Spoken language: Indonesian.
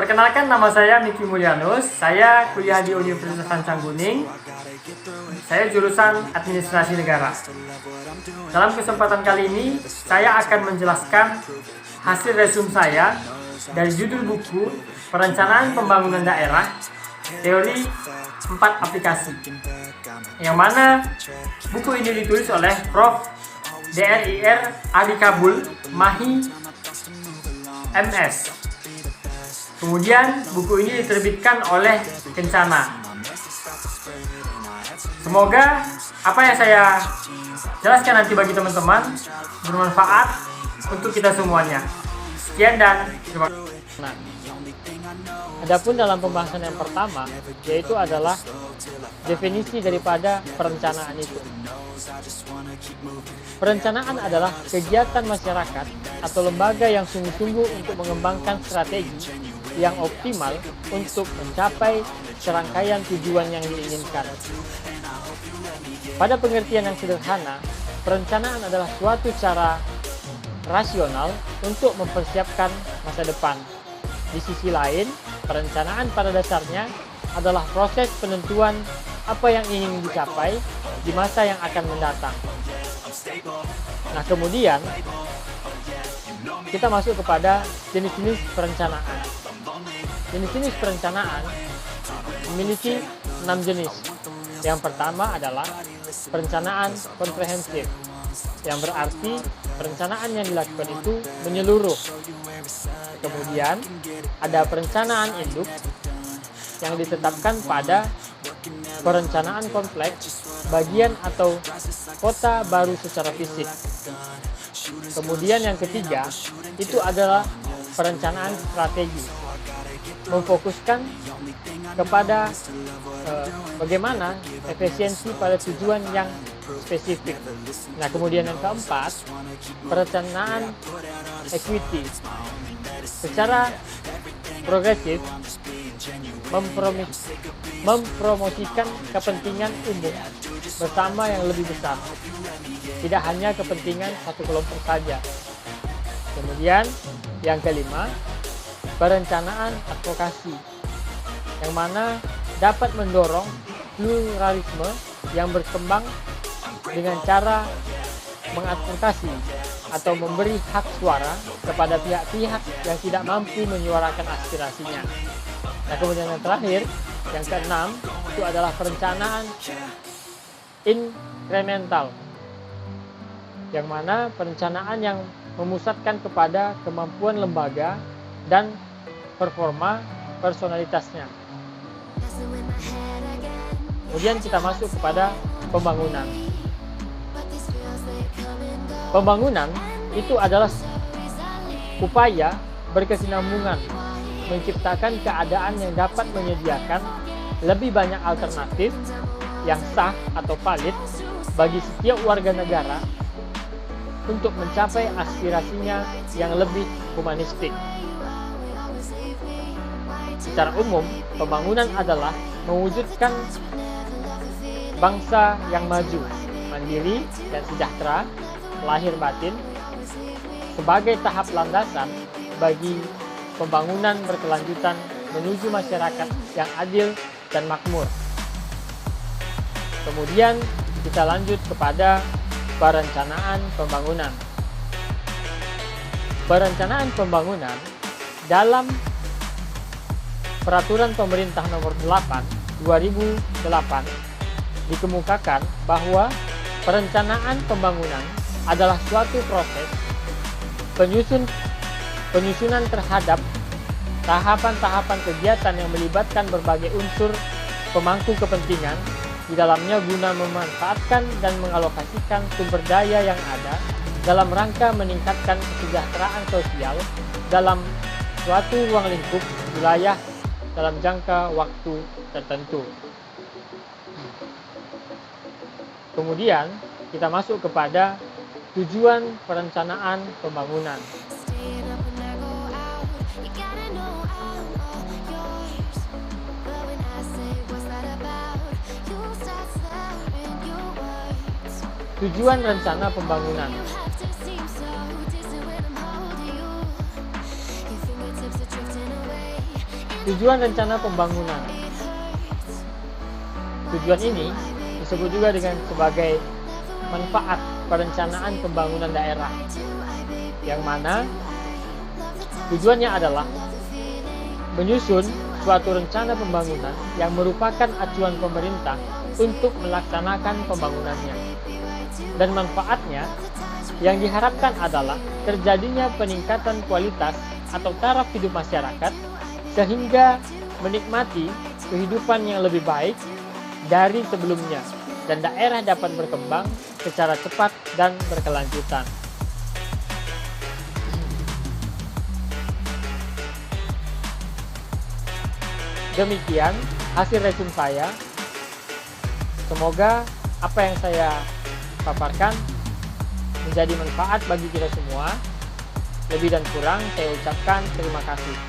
Perkenalkan, nama saya Miki Mulyanus. Saya kuliah di Universitas Sancangkuning. Saya jurusan Administrasi Negara. Dalam kesempatan kali ini, saya akan menjelaskan hasil resume saya dari judul buku Perencanaan Pembangunan Daerah, Teori 4 Aplikasi, yang mana buku ini ditulis oleh Prof. Dr. Adi Kabul, Mahi, MS. Kemudian buku ini diterbitkan oleh Kencana. Semoga apa yang saya jelaskan nanti bagi teman-teman bermanfaat untuk kita semuanya. Sekian dan terima kasih. Adapun dalam pembahasan yang pertama, yaitu adalah definisi daripada perencanaan itu. Perencanaan adalah kegiatan masyarakat atau lembaga yang sungguh-sungguh untuk mengembangkan strategi yang optimal untuk mencapai serangkaian tujuan yang diinginkan. Pada pengertian yang sederhana, perencanaan adalah suatu cara rasional untuk mempersiapkan masa depan. Di sisi lain, perencanaan pada dasarnya adalah proses penentuan apa yang ingin dicapai di masa yang akan mendatang. Nah, kemudian kita masuk kepada jenis-jenis perencanaan. Jenis-jenis perencanaan memiliki 6 jenis. Yang pertama adalah perencanaan komprehensif, yang berarti perencanaan yang dilakukan itu menyeluruh. Kemudian ada perencanaan induk yang ditetapkan pada perencanaan kompleks bagian atau kota baru secara fisik. Kemudian yang ketiga itu adalah perencanaan strategi, memfokuskan kepada bagaimana efisiensi pada tujuan yang spesifik. Nah, kemudian yang keempat, perencanaan equity, secara progresif mempromosikan kepentingan umum bersama yang lebih besar, tidak hanya kepentingan satu kelompok saja. Kemudian yang kelima, perencanaan advokasi, yang mana dapat mendorong pluralisme yang berkembang dengan cara mengadvokasi atau memberi hak suara kepada pihak-pihak yang tidak mampu menyuarakan aspirasinya. Nah, kemudian yang terakhir, yang keenam, itu adalah perencanaan inkremental, yang mana perencanaan yang memusatkan kepada kemampuan lembaga dan performa personalitasnya. Kemudian kita masuk kepada pembangunan. Pembangunan itu adalah upaya berkesinambungan menciptakan keadaan yang dapat menyediakan lebih banyak alternatif yang sah atau valid bagi setiap warga negara untuk mencapai aspirasinya yang lebih humanistik. Secara umum, pembangunan adalah mewujudkan bangsa yang maju, mandiri, dan sejahtera, lahir batin, sebagai tahap landasan bagi pembangunan berkelanjutan menuju masyarakat yang adil dan makmur. Kemudian kita lanjut kepada perencanaan pembangunan. Perencanaan pembangunan dalam Peraturan Pemerintah Nomor 8 2008 dikemukakan bahwa perencanaan pembangunan adalah suatu proses penyusunan terhadap tahapan-tahapan kegiatan yang melibatkan berbagai unsur pemangku kepentingan di dalamnya guna memanfaatkan dan mengalokasikan sumber daya yang ada dalam rangka meningkatkan kesejahteraan sosial dalam suatu ruang lingkup wilayah dalam jangka waktu tertentu. Kemudian kita masuk kepada tujuan perencanaan pembangunan. Tujuan rencana pembangunan. Tujuan rencana pembangunan. Tujuan ini disebut juga dengan sebagai manfaat perencanaan pembangunan daerah, yang mana tujuannya adalah menyusun suatu rencana pembangunan yang merupakan acuan pemerintah untuk melaksanakan pembangunannya. Dan manfaatnya yang diharapkan adalah terjadinya peningkatan kualitas atau taraf hidup masyarakat sehingga menikmati kehidupan yang lebih baik dari sebelumnya dan daerah dapat berkembang secara cepat dan berkelanjutan. Demikian hasil resume saya. Semoga apa yang saya paparkan menjadi manfaat bagi kita semua. Lebih dan kurang saya ucapkan terima kasih.